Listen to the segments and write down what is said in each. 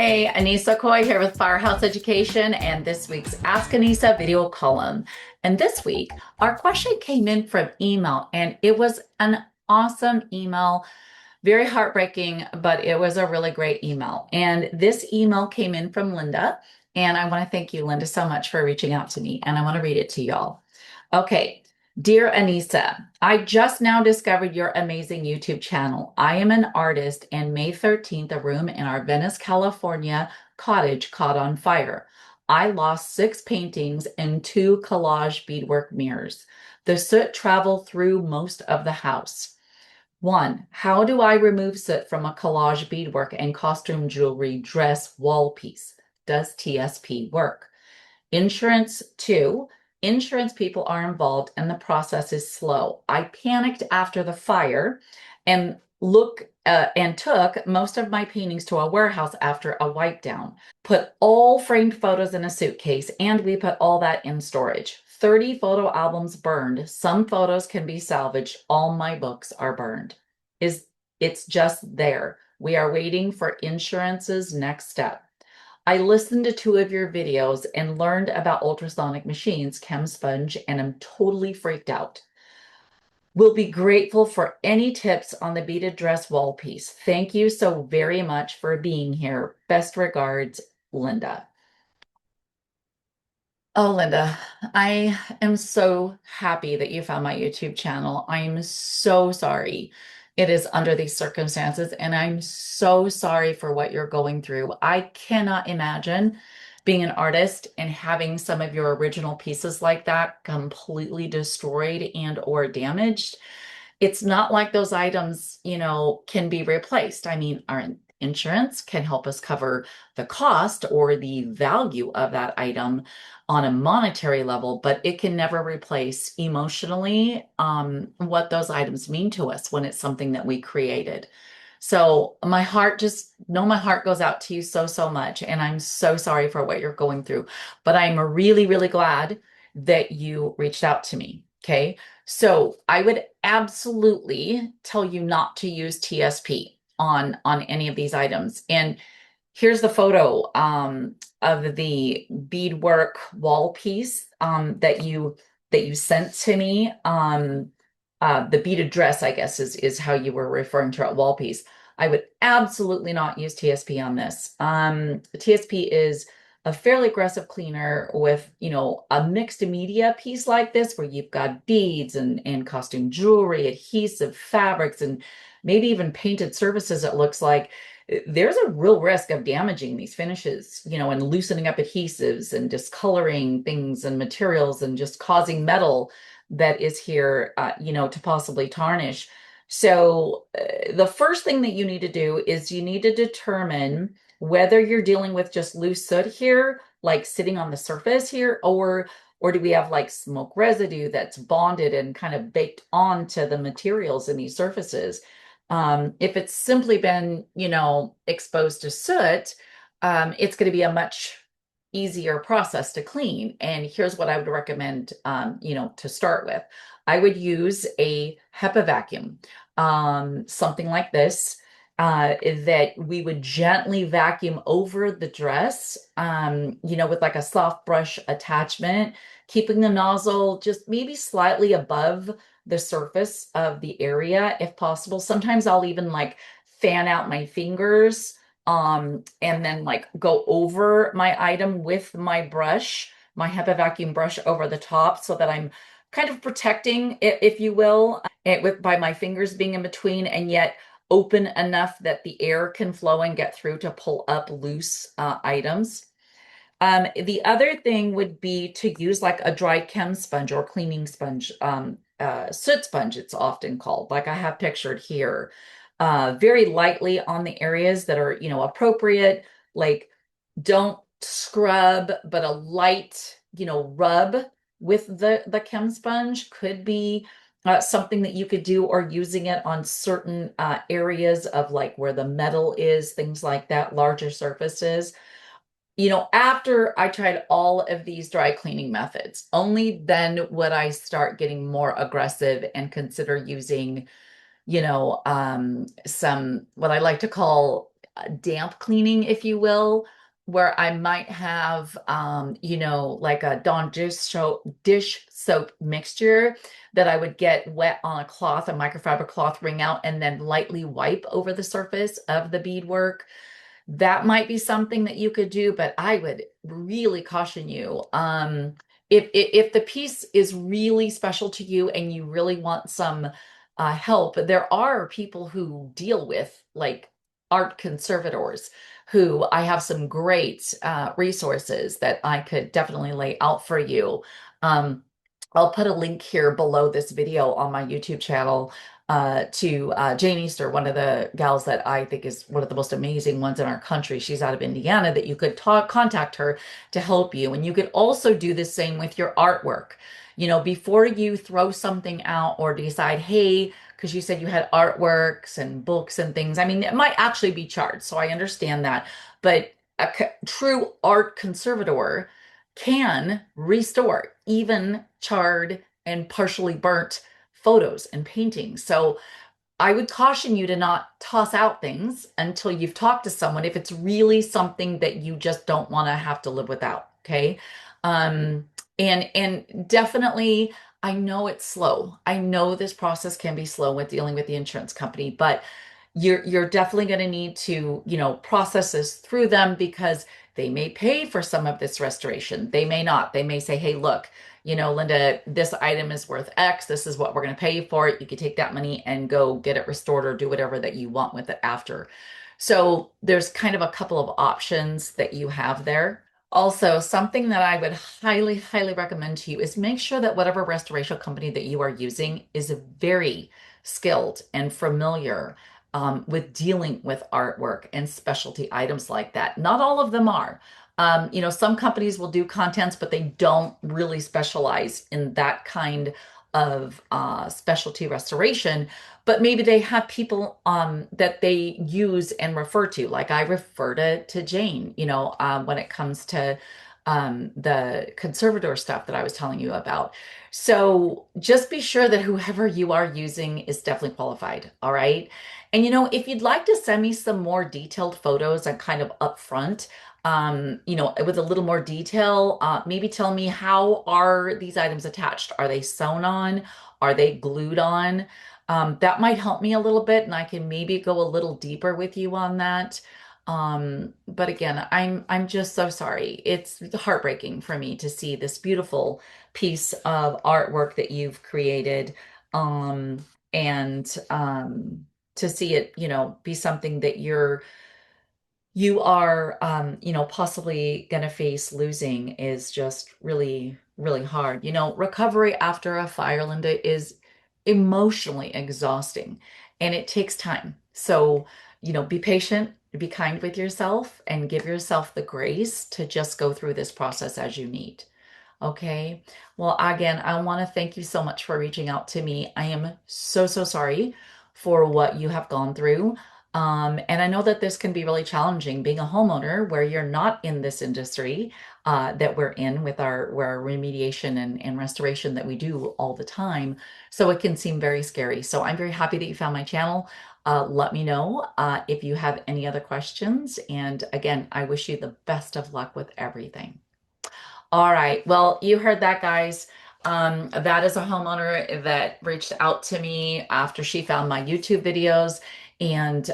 Hey, Anissa Coy here with Firehouse Education and this week's Ask Annissa video column. And this week, our question came in from email, and it was an awesome email, very heartbreaking, but it was a really great email. And this email came in from Linda, and I want to thank you, Linda, so much for reaching out to me, and I want to read it to y'all. Okay. Dear Annissa, I just now discovered your amazing YouTube channel. I am an artist, and May 13th, a room in our Venice, California cottage caught on fire. I lost 6 paintings and 2 collage beadwork mirrors. The soot traveled through most of the house. 1. How do I remove soot from a collage beadwork and costume jewelry dress wall piece? Does TSP work? Insurance. 2. Insurance people are involved and the process is slow. I panicked after the fire and took most of my paintings to a warehouse after a wipe down. Put all framed photos in a suitcase, and we put all that in storage. 30 photo albums burned. Some photos can be salvaged. All my books are burned. It's just there. We are waiting for insurance's next step. I listened to 2 of your videos and learned about ultrasonic machines, ChemSponge, and I'm totally freaked out. Will be grateful for any tips on the beaded dress wall piece. Thank you so very much for being here. Best regards, Linda. Oh, Linda, I am so happy that you found my YouTube channel. I'm so sorry it is under these circumstances, and I'm so sorry for what you're going through. I cannot imagine being an artist and having some of your original pieces like that completely destroyed and or damaged. It's not like those items, can be replaced. I mean, our insurance can help us cover the cost or the value of that item on a monetary level, but it can never replace emotionally what those items mean to us when it's something that we created. So my heart goes out to you so, so much. And I'm so sorry for what you're going through. But I'm really, really glad that you reached out to me. Okay. So I would absolutely tell you not to use TSP on any of these items. And here's the photo of the beadwork wall piece that you sent to me. The beaded dress, I guess, is how you were referring to it, wall piece. I would absolutely not use TSP on this. TSP is a fairly aggressive cleaner with, a mixed media piece like this where you've got beads and costume jewelry, adhesive fabrics, and maybe even painted surfaces, it looks like. There's a real risk of damaging these finishes, and loosening up adhesives and discoloring things and materials and just causing metal that is here, to possibly tarnish. So the first thing that you need to do is you need to determine whether you're dealing with just loose soot here, like sitting on the surface here, or do we have like smoke residue that's bonded and kind of baked onto the materials in these surfaces. If it's simply been, exposed to soot, it's going to be a much easier process to clean. And here's what I would recommend, to start with. I would use a HEPA vacuum, something like this, that we would gently vacuum over the dress, with like a soft brush attachment, keeping the nozzle just maybe slightly above the surface of the area if possible. Sometimes I'll even like fan out my fingers and then like go over my item with my brush, my HEPA vacuum brush over the top so that I'm kind of protecting it, if you will, by my fingers being in between and yet open enough that the air can flow and get through to pull up loose items. The other thing would be to use like a dry chem sponge or cleaning sponge, soot sponge, it's often called, like I have pictured here, very lightly on the areas that are, appropriate. Like don't scrub, but a light, rub with the chem sponge could be something that you could do, or using it on certain areas of like where the metal is, things like that, larger surfaces. After I tried all of these dry cleaning methods, only then would I start getting more aggressive and consider using, some what I like to call damp cleaning, if you will, where I might have, like a Dawn dish soap mixture that I would get wet on a cloth, a microfiber cloth, wring out, and then lightly wipe over the surface of the beadwork. That might be something that you could do, but I would really caution you. If the piece is really special to you and you really want some help, there are people who deal with like art conservators who I have some great resources that I could definitely lay out for you. Um, I'll put a link here below this video on my YouTube channel to Jane Easter, one of the gals that I think is one of the most amazing ones in our country. She's out of Indiana, that you could contact her to help you. And you could also do the same with your artwork. You know, before you throw something out or decide, hey, because you said you had artworks and books and things. I mean, it might actually be charged, so I understand that. But a true art conservator can restore even charred and partially burnt photos and paintings. So I would caution you to not toss out things until you've talked to someone if it's really something that you just don't want to have to live without. Okay. Um, and definitely, I know it's slow. I know this process can be slow with dealing with the insurance company, but you're definitely going to need to, process this through them because they may pay for some of this restoration. They may not. They may say, hey, look, Linda, this item is worth X. This is what we're going to pay you for it. You can take that money and go get it restored or do whatever that you want with it after. So there's kind of a couple of options that you have there. Also, something that I would highly, highly recommend to you is make sure that whatever restoration company that you are using is very skilled and familiar with dealing with artwork and specialty items like that. Not all of them are. Some companies will do contents, but they don't really specialize in that kind of specialty restoration. But maybe they have people that they use and refer to. Like I refer to Jane, when it comes to the conservator stuff that I was telling you about. So just be sure that whoever you are using is definitely qualified. All right. And if you'd like to send me some more detailed photos and kind of upfront, with a little more detail, maybe tell me, how are these items attached? Are they sewn on? Are they glued on? That might help me a little bit, and I can maybe go a little deeper with you on that. But again, I'm just so sorry. It's heartbreaking for me to see this beautiful piece of artwork that you've created, and to see it, be something that you are possibly going to face losing is just really, really hard. Recovery after a fire, Linda, is emotionally exhausting and it takes time. So, be patient, be kind with yourself, and give yourself the grace to just go through this process as you need. Okay. Well, again, I want to thank you so much for reaching out to me. I am so, so sorry for what you have gone through. And I know that this can be really challenging being a homeowner where you're not in this industry that we're in with our remediation and restoration that we do all the time. So it can seem very scary. So I'm very happy that you found my channel. Let me know if you have any other questions. And again, I wish you the best of luck with everything. All right. Well, you heard that, guys. That is a homeowner that reached out to me after she found my YouTube videos and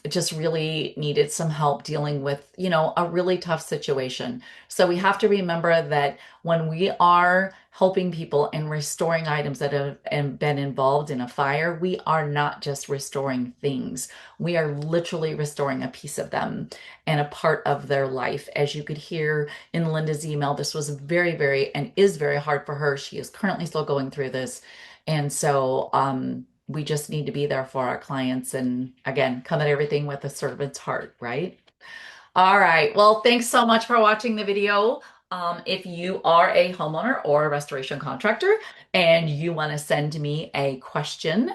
just really needed some help dealing with, a really tough situation. So we have to remember that when we are helping people and restoring items that have been involved in a fire, we are not just restoring things. We are literally restoring a piece of them and a part of their life. As you could hear in Linda's email, this was very, very, and is very hard for her. She is currently still going through this. And so we just need to be there for our clients. And again, come at everything with a servant's heart, right? All right. Well, thanks so much for watching the video. If you are a homeowner or a restoration contractor and you want to send me a question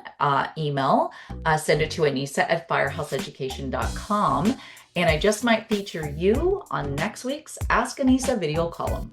email, send it to Annissa@firehouseeducation.com. And I just might feature you on next week's Ask Annissa video column.